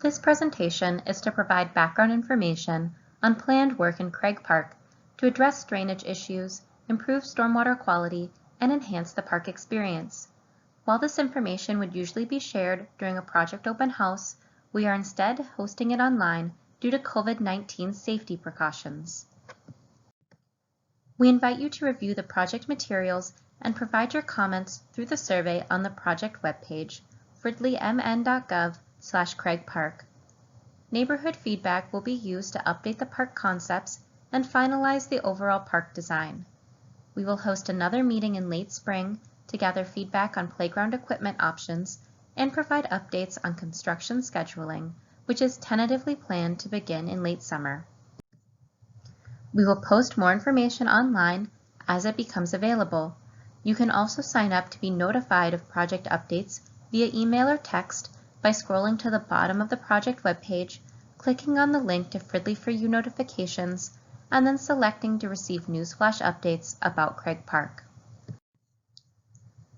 This presentation is to provide background information on planned work in Craig Park to address drainage issues, improve stormwater quality, and enhance the park experience. While this information would usually be shared during a project open house, we are instead hosting it online due to COVID-19 safety precautions. We invite you to review the project materials and provide your comments through the survey on the project webpage, fridleymn.gov/Craig Park. Neighborhood feedback will be used to update the park concepts and finalize the overall park design. We will host another meeting in late spring to gather feedback on playground equipment options and provide updates on construction scheduling, which is tentatively planned to begin in late summer. We will post more information online as it becomes available. You can also sign up to be notified of project updates via email or text by scrolling to the bottom of the project webpage, clicking on the link to Fridley For You notifications, and then selecting to receive newsflash updates about Craig Park.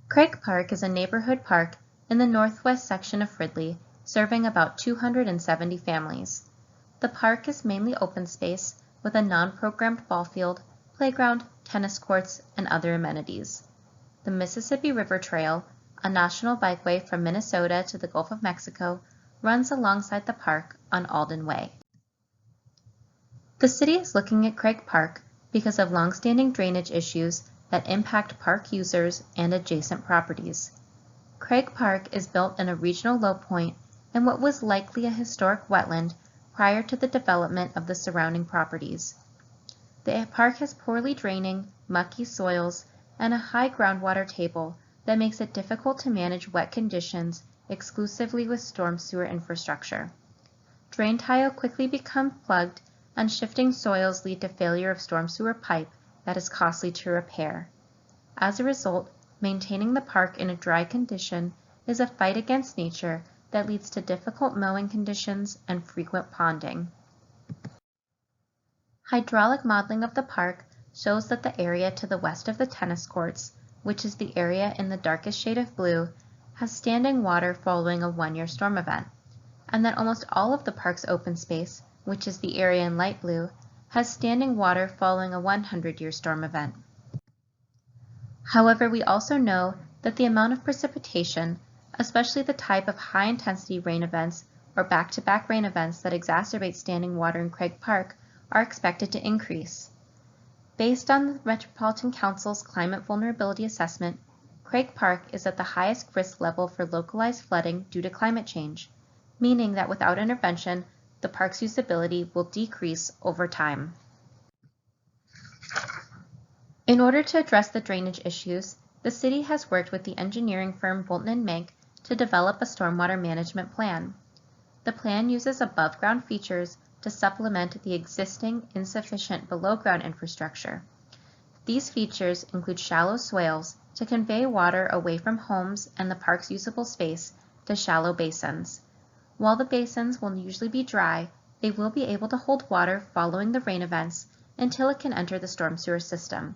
Craig Park is a neighborhood park in the northwest section of Fridley, serving about 270 families. The park is mainly open space with a non-programmed ball field, playground, tennis courts, and other amenities. The Mississippi River Trail, a national bikeway from Minnesota to the Gulf of Mexico, runs alongside the park on Alden Way. The city is looking at Craig Park because of longstanding drainage issues that impact park users and adjacent properties. Craig Park is built in a regional low point in what was likely a historic wetland prior to the development of the surrounding properties. The park has poorly draining, mucky soils and a high groundwater table that makes it difficult to manage wet conditions exclusively with storm sewer infrastructure. Drain tile quickly become plugged and shifting soils lead to failure of storm sewer pipe that is costly to repair. As a result, maintaining the park in a dry condition is a fight against nature that leads to difficult mowing conditions and frequent ponding. Hydraulic modeling of the park shows that the area to the west of the tennis courts, which is the area in the darkest shade of blue, has standing water following a one-year storm event, and that almost all of the park's open space, which is the area in light blue, has standing water following a 100-year storm event. However, we also know that the amount of precipitation, especially the type of high-intensity rain events or back-to-back rain events that exacerbate standing water in Craig Park, are expected to increase. Based on the Metropolitan Council's Climate Vulnerability Assessment, Craig Park is at the highest risk level for localized flooding due to climate change, meaning that without intervention, the park's usability will decrease over time. In order to address the drainage issues, the city has worked with the engineering firm Bolton & Mank to develop a stormwater management plan. The plan uses above-ground features to supplement the existing insufficient below-ground infrastructure. These features include shallow swales to convey water away from homes and the park's usable space to shallow basins. While the basins will usually be dry, they will be able to hold water following the rain events until it can enter the storm sewer system.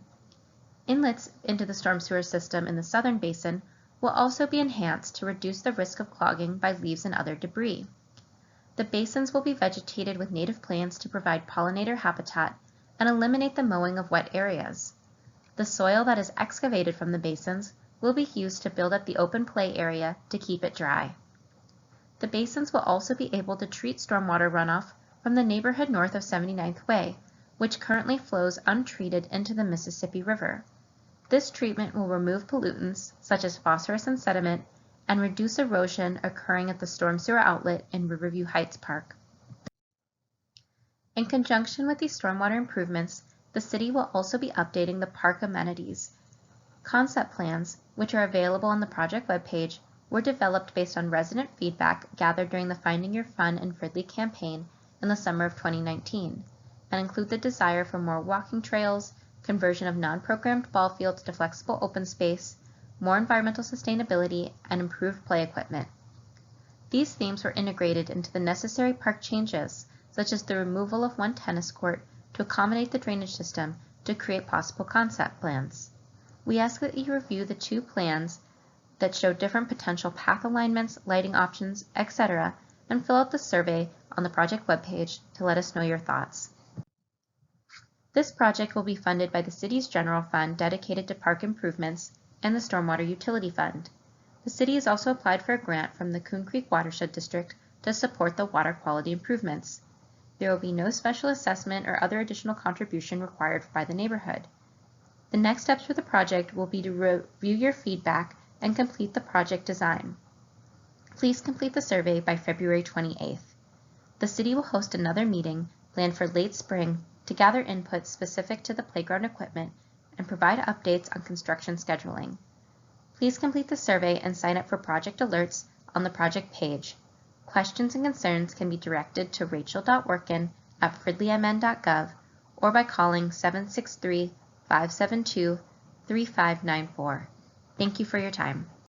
Inlets into the storm sewer system in the southern basin will also be enhanced to reduce the risk of clogging by leaves and other debris. The basins will be vegetated with native plants to provide pollinator habitat and eliminate the mowing of wet areas. The soil that is excavated from the basins will be used to build up the open play area to keep it dry. The basins will also be able to treat stormwater runoff from the neighborhood north of 79th Way, which currently flows untreated into the Mississippi River. This treatment will remove pollutants such as phosphorus and sediment and reduce erosion occurring at the storm sewer outlet in Riverview Heights Park. In conjunction with these stormwater improvements, the city will also be updating the park amenities. Concept plans, which are available on the project webpage, were developed based on resident feedback gathered during the Finding Your Fun in Fridley campaign in the summer of 2019, and include the desire for more walking trails, conversion of non-programmed ball fields to flexible open space, more environmental sustainability, and improved play equipment. These themes were integrated into the necessary park changes, such as the removal of one tennis court to accommodate the drainage system to create possible concept plans. We ask that you review the two plans that show different potential path alignments, lighting options, etc., and fill out the survey on the project webpage to let us know your thoughts. This project will be funded by the city's general fund dedicated to park improvements and the Stormwater Utility Fund. The city has also applied for a grant from the Coon Creek Watershed District to support the water quality improvements. There will be no special assessment or other additional contribution required by the neighborhood. The next steps for the project will be to review your feedback and complete the project design. Please complete the survey by February 28th. The city will host another meeting planned for late spring to gather input specific to the playground equipment and provide updates on construction scheduling. Please complete the survey and sign up for project alerts on the project page. Questions and concerns can be directed to rachel.workin@fridleymn.gov or by calling 763-572-3594. Thank you for your time.